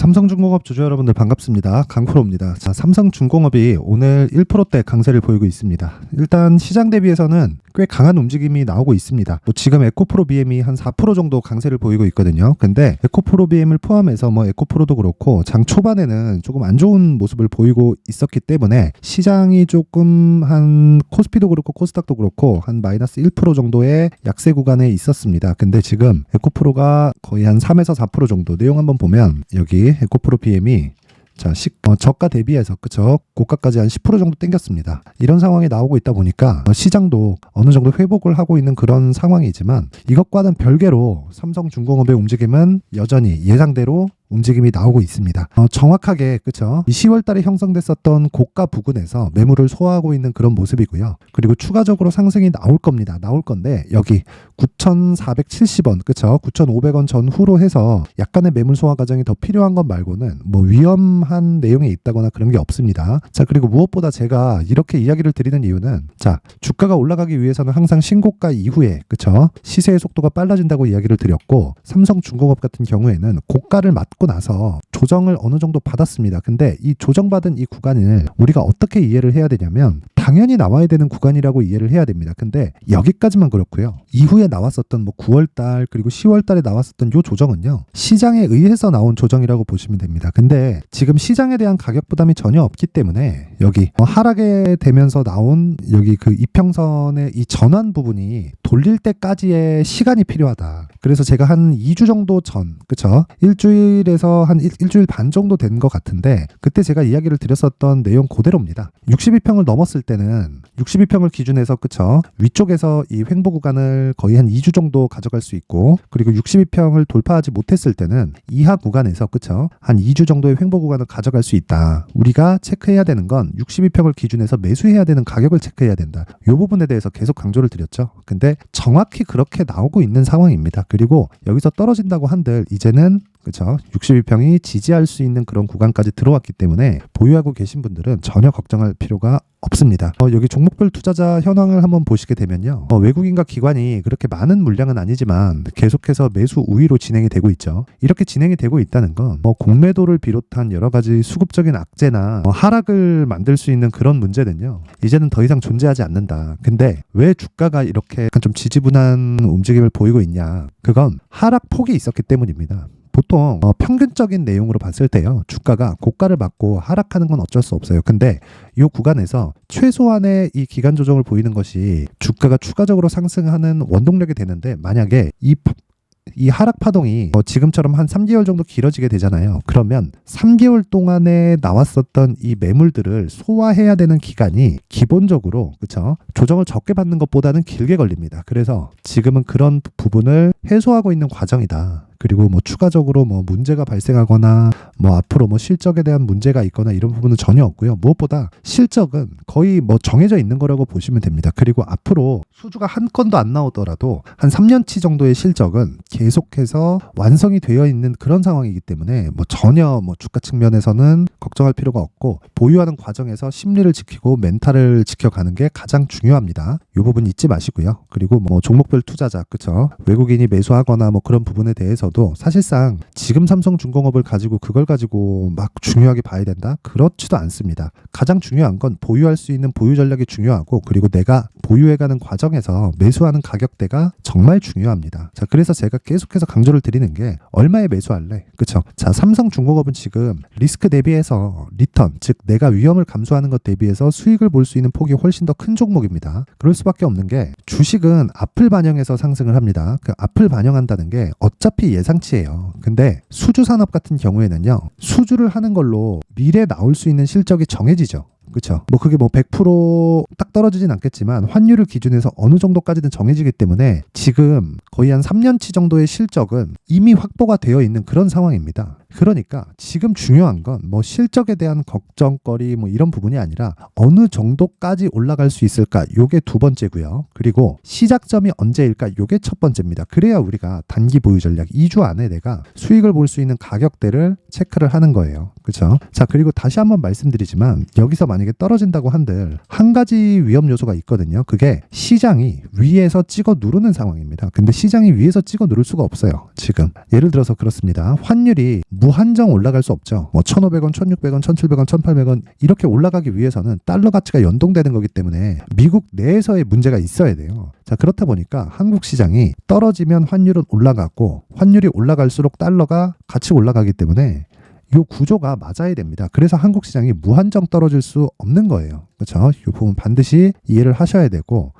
삼성중공업 주주 여러분들 반갑습니다. 강프로입니다. 자, 삼성중공업이 오늘 1%대 강세를 보이고 있습니다. 일단 시장 대비해서는 꽤 강한 움직임이 나오고 있습니다. 지금 에코프로 BM이 한 4% 정도 강세를 보이고 있거든요. 근데 에코프로 BM을 포함해서 에코프로도 그렇고 장 초반에는 조금 안 좋은 모습을 보이고 있었기 때문에 시장이 조금 한 코스피도 그렇고 코스닥도 그렇고 한 마이너스 1% 정도의 약세 구간에 있었습니다. 근데 지금 에코프로가 거의 한 3에서 4% 정도 내용 한번 보면 여기 에코프로 BM이 자, 저가 대비해서 그쵸? 고가까지 한 10% 정도 땡겼습니다. 이런 상황이 나오고 있다 보니까 시장도 어느 정도 회복을 하고 있는 그런 상황이지만 이것과는 별개로 삼성중공업의 움직임은 여전히 예상대로 움직임이 나오고 있습니다. 정확하게 그쵸? 10월 달에 형성됐었던 고가 부근에서 매물을 소화하고 있는 그런 모습이고요. 그리고 추가적으로 상승이 나올 겁니다. 나올 건데 여기 9,470원 그쵸? 9,500원 전후로 해서 약간의 매물 소화 과정이 더 필요한 것 말고는 위험한 내용이 있다거나 그런 게 없습니다. 자, 그리고 무엇보다 제가 이렇게 이야기를 드리는 이유는 자, 주가가 올라가기 위해서는 항상 신고가 이후에 그쵸? 시세의 속도가 빨라진다고 이야기를 드렸고 삼성중공업 같은 경우에는 고가를 맞고 나서 조정을 어느 정도 받았습니다. 근데 이 조정받은 이 구간을 우리가 어떻게 이해를 해야 되냐면 당연히 나와야 되는 구간이라고 이해를 해야 됩니다. 근데 여기까지만 그렇고요. 이후에 나왔었던 9월달 그리고 10월달에 나왔었던 요 조정은요. 시장에 의해서 나온 조정이라고 보시면 됩니다. 근데 지금 시장에 대한 가격 부담이 전혀 없기 때문에 여기 하락에 되면서 나온 여기 그 이평선의 이 전환 부분이 돌릴 때까지의 시간이 필요하다. 그래서 제가 한 2주 정도 전 그쵸? 일주일에서 한 일주일 반 정도 된 것 같은데 그때 제가 이야기를 드렸었던 내용 그대로입니다. 62평을 넘었을 때는 62평을 기준해서 그쵸? 위쪽에서 이 횡보 구간을 거의 한 2주 정도 가져갈 수 있고 그리고 62평을 돌파하지 못했을 때는 이하 구간에서 그쵸? 한 2주 정도의 횡보 구간을 가져갈 수 있다. 우리가 체크해야 되는 건 62평을 기준해서 매수해야 되는 가격을 체크해야 된다. 이 부분에 대해서 계속 강조를 드렸죠. 근데 정확히 그렇게 나오고 있는 상황입니다. 그리고 여기서 떨어진다고 한들 이제는 그렇죠. 62평이 지지할 수 있는 그런 구간까지 들어왔기 때문에 보유하고 계신 분들은 전혀 걱정할 필요가 없습니다. 여기 종목별 투자자 현황을 한번 보시게 되면요. 외국인과 기관이 그렇게 많은 물량은 아니지만 계속해서 매수 우위로 진행이 되고 있죠. 이렇게 진행이 되고 있다는 건 공매도를 비롯한 여러 가지 수급적인 악재나 하락을 만들 수 있는 그런 문제는요. 이제는 더 이상 존재하지 않는다. 근데 왜 주가가 이렇게 약간 좀 지지분한 움직임을 보이고 있냐. 그건 하락폭이 있었기 때문입니다. 보통 평균적인 내용으로 봤을 때요. 주가가 고가를 맞고 하락하는 건 어쩔 수 없어요. 근데 이 구간에서 최소한의 이 기간 조정을 보이는 것이 주가가 추가적으로 상승하는 원동력이 되는데 만약에 이 하락 파동이 지금처럼 한 3개월 정도 길어지게 되잖아요. 그러면 3개월 동안에 나왔었던 이 매물들을 소화해야 되는 기간이 기본적으로 그쵸? 조정을 적게 받는 것보다는 길게 걸립니다. 그래서 지금은 그런 부분을 해소하고 있는 과정이다. 그리고 추가적으로 문제가 발생하거나 앞으로 실적에 대한 문제가 있거나 이런 부분은 전혀 없고요. 무엇보다 실적은 거의 정해져 있는 거라고 보시면 됩니다. 그리고 앞으로 수주가 한 건도 안 나오더라도 한 3년치 정도의 실적은 계속해서 완성이 되어 있는 그런 상황이기 때문에 전혀 주가 측면에서는 걱정할 필요가 없고 보유하는 과정에서 심리를 지키고 멘탈을 지켜가는 게 가장 중요합니다. 이 부분 잊지 마시고요. 그리고 종목별 투자자 그쵸? 외국인이 매수하거나 그런 부분에 대해서 사실상 지금 삼성중공업을 가지고 그걸 가지고 막 중요하게 봐야 된다? 그렇지도 않습니다. 가장 중요한 건 보유할 수 있는 보유 전략이 중요하고 그리고 내가 보유해가는 과정에서 매수하는 가격대가 정말 중요합니다. 자, 그래서 제가 계속해서 강조를 드리는 게 얼마에 매수할래? 그쵸? 자, 삼성중공업은 지금 리스크 대비해서 리턴, 즉 내가 위험을 감수하는 것 대비해서 수익을 볼 수 있는 폭이 훨씬 더 큰 종목입니다. 그럴 수밖에 없는 게 주식은 앞을 반영해서 상승을 합니다. 그 앞을 반영한다는 게 어차피 예상치예요. 근데 수주 산업 같은 경우에는요. 수주를 하는 걸로 미래에 나올 수 있는 실적이 정해지죠. 그렇죠. 그게 100% 떨어지진 않겠지만 환율을 기준해서 어느 정도까지는 정해지기 때문에 지금 거의 한 3년치 정도의 실적은 이미 확보가 되어 있는 그런 상황입니다. 그러니까 지금 중요한 건 실적에 대한 걱정거리 이런 부분이 아니라 어느 정도까지 올라갈 수 있을까 요게 두 번째고요. 그리고 시작점이 언제일까 요게 첫 번째입니다. 그래야 우리가 단기 보유 전략 2주 안에 내가 수익을 볼 수 있는 가격대를 체크를 하는 거예요. 그렇죠? 자, 그리고 다시 한번 말씀드리지만 여기서 만약에 떨어진다고 한들 한 가지 위험 요소가 있거든요. 그게 시장이 위에서 찍어 누르는 상황입니다. 근데 시장이 위에서 찍어 누를 수가 없어요. 지금 예를 들어서 그렇습니다. 환율이 무한정 올라갈 수 없죠. 뭐 1,500원, 1,600원, 1,700원, 1,800원 이렇게 올라가기 위해서는 달러 가치가 연동되는 거기 때문에 미국 내에서의 문제가 있어야 돼요. 자, 그렇다 보니까 한국 시장이 떨어지면 환율은 올라가고 환율이 올라갈수록 달러가 같이 올라가기 때문에 이 구조가 맞아야 됩니다. 그래서 한국 시장이 무한정 떨어질 수 없는 거예요. 그렇죠? 이 부분 반드시 이해를 하셔야 되고,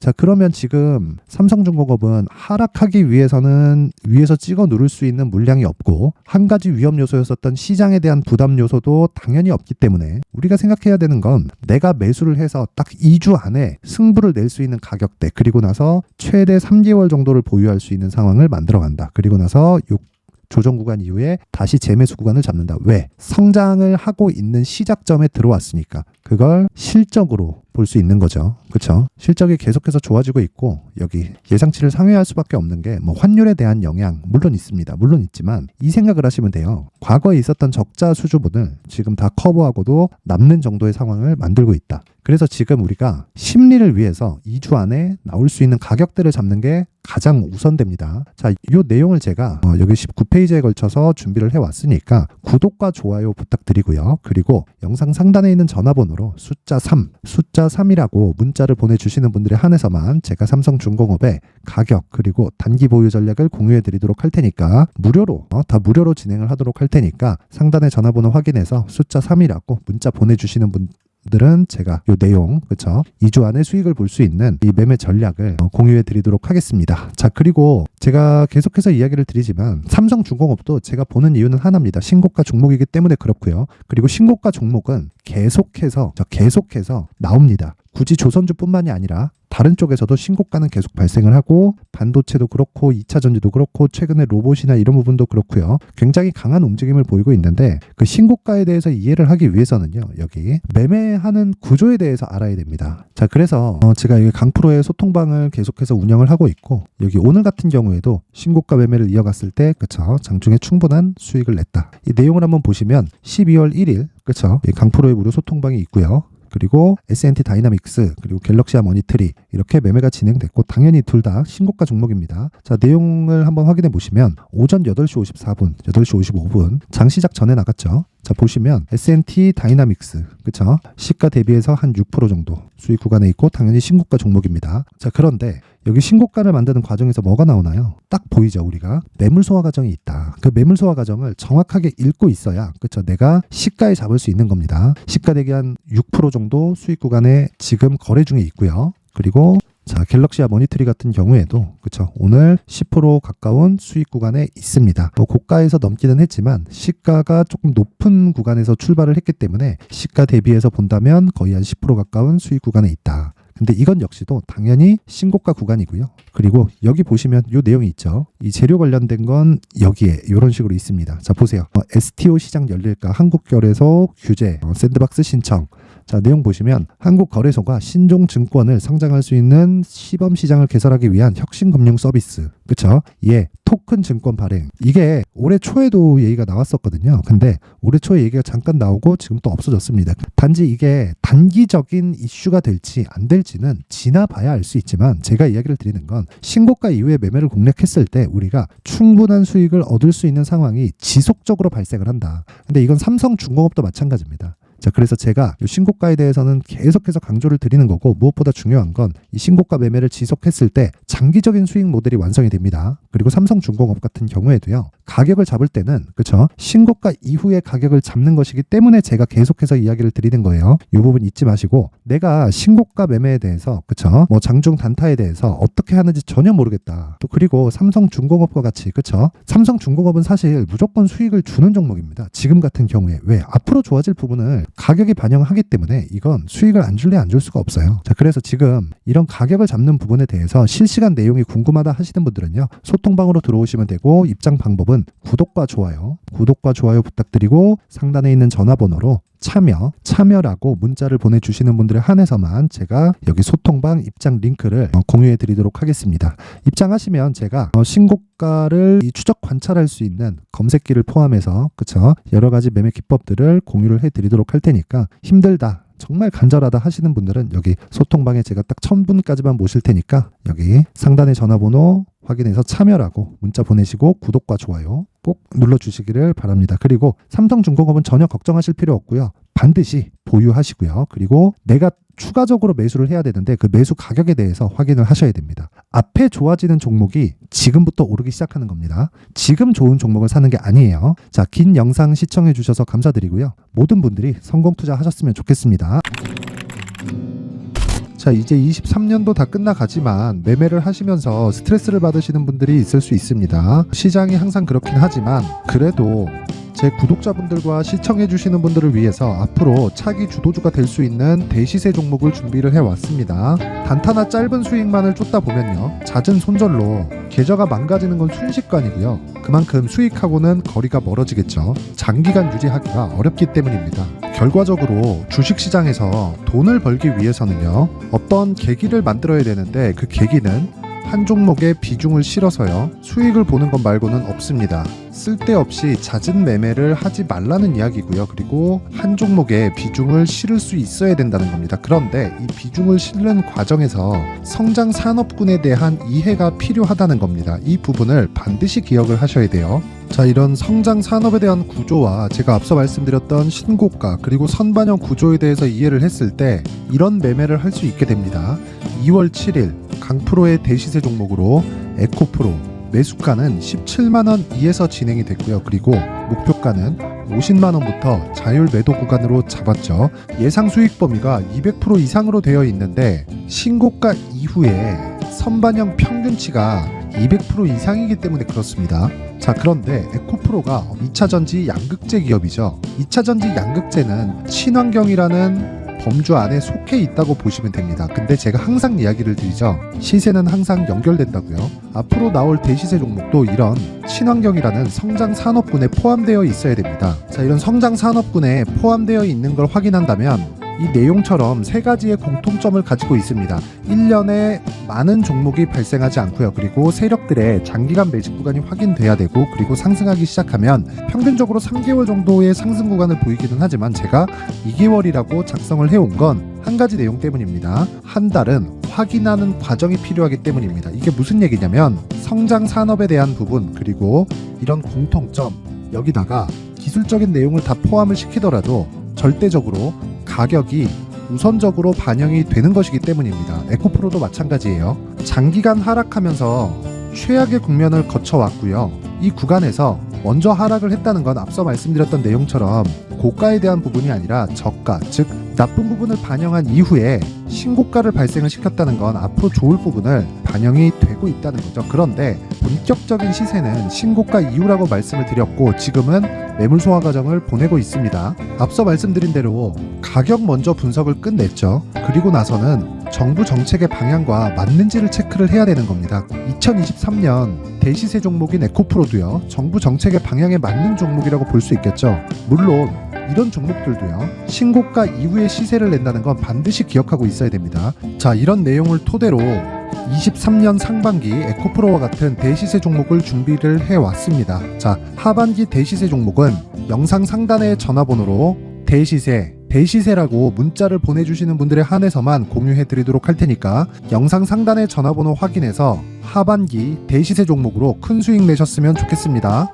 자, 그러면 지금 삼성중공업은 하락하기 위해서는 위에서 찍어 누를 수 있는 물량이 없고, 한 가지 위험 요소였었던 시장에 대한 부담 요소도 당연히 없기 때문에 우리가 생각해야 되는 건 내가 매수를 해서 딱 2주 안에 승부를 낼 수 있는 가격대, 그리고 나서 최대 3개월 정도를 보유할 수 있는 상황을 만들어 간다. 그리고 나서 조정 구간 이후에 다시 재매수 구간을 잡는다. 왜? 성장을 하고 있는 시작점에 들어왔으니까. 그걸 실적으로 볼 수 있는 거죠. 그렇죠? 실적이 계속해서 좋아지고 있고, 여기 예상치를 상회할 수밖에 없는 게 뭐 환율에 대한 영향 물론 있습니다. 물론 있지만 이 생각을 하시면 돼요. 과거에 있었던 적자 수주분을 지금 다 커버하고도 남는 정도의 상황을 만들고 있다. 그래서 지금 우리가 심리를 위해서 2주 안에 나올 수 있는 가격대를 잡는 게 가장 우선됩니다. 자, 이 내용을 제가 여기 19페이지에 걸쳐서 준비를 해왔으니까 구독과 좋아요 부탁드리고요. 그리고 영상 상단에 있는 전화번호로 숫자 3이라고 문자를 보내주시는 분들에 한해서만 제가 삼성중공업의 가격 그리고 단기 보유 전략을 공유해 드리도록 할 테니까 무료로 다 무료로 진행을 하도록 할 테니까 상단의 전화번호 확인해서 숫자 3이라고 문자 보내주시는 분들은 제가 이 내용, 그렇죠? 2주 안에 수익을 볼 수 있는 이 매매 전략을 공유해 드리도록 하겠습니다. 자, 그리고 제가 계속해서 이야기를 드리지만 삼성중공업도 제가 보는 이유는 하나입니다. 신고가 종목이기 때문에 그렇고요. 그리고 신고가 종목은 계속해서 나옵니다. 굳이 조선주뿐만이 아니라 다른 쪽에서도 신고가는 계속 발생을 하고, 반도체도 그렇고 2차 전지도 그렇고 최근에 로봇이나 이런 부분도 그렇고요. 굉장히 강한 움직임을 보이고 있는데, 그 신고가에 대해서 이해를 하기 위해서는요, 여기 매매하는 구조에 대해서 알아야 됩니다. 자, 그래서 제가 여기 강프로의 소통방을 계속해서 운영을 하고 있고, 여기 오늘 같은 경우에도 신고가 매매를 이어갔을 때, 그쵸, 장중에 충분한 수익을 냈다. 이 내용을 한번 보시면 12월 1일, 그쵸, 강프로의 무료 소통방이 있고요. 그리고 S&T 다이나믹스, 그리고 갤럭시아 머니트리 이렇게 매매가 진행됐고, 당연히 둘 다 신고가 종목입니다. 자, 내용을 한번 확인해 보시면 오전 8시 54분, 8시 55분 장 시작 전에 나갔죠. 자, 보시면 S&T 다이나믹스, 그쵸? 시가 대비해서 한 6% 정도 수익 구간에 있고 당연히 신고가 종목입니다. 자, 그런데 여기 신고가를 만드는 과정에서 뭐가 나오나요? 딱 보이죠, 우리가? 매물 소화 과정이 있다. 그 매물 소화 과정을 정확하게 읽고 있어야, 그쵸, 내가 시가에 잡을 수 있는 겁니다. 시가 대비 한 6% 정도 수익 구간에 지금 거래 중에 있고요. 그리고 자, 갤럭시아 머니트리 같은 경우에도, 그쵸, 오늘 10% 가까운 수익 구간에 있습니다. 뭐 고가에서 넘기는 했지만 시가가 조금 높은 구간에서 출발을 했기 때문에 시가 대비해서 본다면 거의 한 10% 가까운 수익 구간에 있다. 근데 이건 역시도 당연히 신고가 구간이고요. 그리고 여기 보시면 이 내용이 있죠. 이 재료 관련된 건 여기에 이런 식으로 있습니다. 자, 보세요. STO 시장 열릴까? 한국거래소 규제, 샌드박스 신청. 자, 내용 보시면 한국거래소가 신종증권을 상장할 수 있는 시범시장을 개설하기 위한 혁신금융 서비스, 그쵸? 예, 토큰 증권 발행. 이게 올해 초에도 얘기가 나왔었거든요. 근데 올해 초에 얘기가 잠깐 나오고 지금 또 없어졌습니다. 단지 이게 단기적인 이슈가 될지 안 될지는 지나봐야 알 수 있지만, 제가 이야기를 드리는 건 신고가 이후에 매매를 공략했을 때 우리가 충분한 수익을 얻을 수 있는 상황이 지속적으로 발생을 한다. 근데 이건 삼성중공업도 마찬가지입니다. 자, 그래서 제가 이 신고가에 대해서는 계속해서 강조를 드리는 거고, 무엇보다 중요한 건 이 신고가 매매를 지속했을 때 장기적인 수익 모델이 완성이 됩니다. 그리고 삼성중공업 같은 경우에도요, 가격을 잡을 때는, 그쵸, 신고가 이후에 가격을 잡는 것이기 때문에 제가 계속해서 이야기를 드리는 거예요. 이 부분 잊지 마시고, 내가 신고가 매매에 대해서, 그쵸, 뭐 장중 단타에 대해서 어떻게 하는지 전혀 모르겠다. 또 그리고 삼성중공업과 같이, 그쵸, 삼성중공업은 사실 무조건 수익을 주는 종목입니다. 지금 같은 경우에. 왜? 앞으로 좋아질 부분을 가격이 반영하기 때문에 이건 수익을 안 줄래 안 줄 수가 없어요. 자, 그래서 지금 이런 가격을 잡는 부분에 대해서 실시간 내용이 궁금하다 하시는 분들은요, 소통방으로 들어오시면 되고, 입장 방법은 구독과 좋아요 부탁드리고, 상단에 있는 전화번호로 참여라고 문자를 보내주시는 분들에 한해서만 제가 여기 소통방 입장 링크를 공유해 드리도록 하겠습니다. 입장하시면 제가 신고가를 추적 관찰할 수 있는 검색기를 포함해서, 그쵸, 여러 가지 매매 기법들을 공유를 해 드리도록 할 테니까 힘들다, 정말 간절하다 하시는 분들은 여기 소통방에 제가 딱 1000분까지만 모실 테니까 여기 상단의 전화번호 확인해서 참여라고 문자 보내시고 구독과 좋아요 꼭 눌러주시기를 바랍니다. 그리고 삼성중공업은 전혀 걱정하실 필요 없고요. 반드시 보유하시고요. 그리고 내가 추가적으로 매수를 해야 되는데 그 매수 가격에 대해서 확인을 하셔야 됩니다. 앞에 좋아지는 종목이 지금부터 오르기 시작하는 겁니다. 지금 좋은 종목을 사는 게 아니에요. 자, 긴 영상 시청해 주셔서 감사드리고요. 모든 분들이 성공 투자하셨으면 좋겠습니다. 자, 이제 23년도 다 끝나가지만 매매를 하시면서 스트레스를 받으시는 분들이 있을 수 있습니다. 시장이 항상 그렇긴 하지만 그래도 제 구독자분들과 시청해주시는 분들을 위해서 앞으로 차기 주도주가 될 수 있는 대시세 종목을 준비를 해왔습니다. 단타나 짧은 수익만을 쫓다 보면요, 잦은 손절로 계좌가 망가지는 건 순식간이고요. 그만큼 수익하고는 거리가 멀어지겠죠. 장기간 유지하기가 어렵기 때문입니다. 결과적으로 주식시장에서 돈을 벌기 위해서는요, 어떤 계기를 만들어야 되는데 그 계기는 한 종목에 비중을 실어서요, 수익을 보는 것 말고는 없습니다. 쓸데없이 잦은 매매를 하지 말라는 이야기고요. 그리고 한 종목에 비중을 실을 수 있어야 된다는 겁니다. 그런데 이 비중을 실는 과정에서 성장 산업군에 대한 이해가 필요하다는 겁니다. 이 부분을 반드시 기억을 하셔야 돼요. 자, 이런 성장 산업에 대한 구조와 제가 앞서 말씀드렸던 신고가 그리고 선반영 구조에 대해서 이해를 했을 때 이런 매매를 할 수 있게 됩니다. 2월 7일 강프로의 대시세 종목으로 에코프로 매수가는 17만원 이에서 진행이 됐고요. 그리고 목표가는 50만원부터 자율 매도 구간으로 잡았죠. 예상 수익 범위가 200% 이상으로 되어 있는데 신고가 이후에 선반영 평균치가 200% 이상이기 때문에 그렇습니다. 자, 그런데 에코프로가 2차전지 양극재 기업이죠. 2차전지 양극재는 친환경이라는 범주 안에 속해 있다고 보시면 됩니다. 근데 제가 항상 이야기를 드리죠. 시세는 항상 연결된다고요. 앞으로 나올 대시세 종목도 이런 친환경이라는 성장 산업군에 포함되어 있어야 됩니다. 자, 이런 성장 산업군에 포함되어 있는 걸 확인한다면 이 내용처럼 세 가지의 공통점을 가지고 있습니다. 1년에 많은 종목이 발생하지 않고요. 그리고 세력들의 장기간 매집 구간이 확인돼야 되고, 그리고 상승하기 시작하면 평균적으로 3개월 정도의 상승 구간을 보이기는 하지만 제가 2개월이라고 작성을 해온 건 한 가지 내용 때문입니다. 한 달은 확인하는 과정이 필요하기 때문입니다. 이게 무슨 얘기냐면 성장 산업에 대한 부분 그리고 이런 공통점, 여기다가 기술적인 내용을 다 포함을 시키더라도 절대적으로 가격이 우선적으로 반영이 되는 것이기 때문입니다. 에코프로도 마찬가지예요. 장기간 하락하면서 최악의 국면을 거쳐왔고요. 이 구간에서 먼저 하락을 했다는 건 앞서 말씀드렸던 내용처럼 고가에 대한 부분이 아니라 저가, 즉 나쁜 부분을 반영한 이후에 신고가를 발생을 시켰다는 건 앞으로 좋을 부분을 반영이 되고 있다는 거죠. 그런데 본격적인 시세는 신고가 이후라고 말씀을 드렸고 지금은 매물 소화 과정을 보내고 있습니다. 앞서 말씀드린 대로 가격 먼저 분석을 끝냈죠. 그리고 나서는 정부 정책의 방향과 맞는지를 체크를 해야 되는 겁니다. 2023년 대시세 종목인 에코프로도요, 정부 정책의 방향에 맞는 종목이라고 볼 수 있겠죠. 물론 이런 종목들도요, 신고가 이후에 시세를 낸다는 건 반드시 기억하고 있어야 됩니다. 자, 이런 내용을 토대로 23년 상반기 에코프로와 같은 대시세 종목을 준비를 해왔습니다. 자, 하반기 대시세 종목은 영상 상단의 전화번호로 대시세라고 문자를 보내주시는 분들에 한해서만 공유해드리도록 할 테니까 영상 상단의 전화번호 확인해서 하반기 대시세 종목으로 큰 수익 내셨으면 좋겠습니다.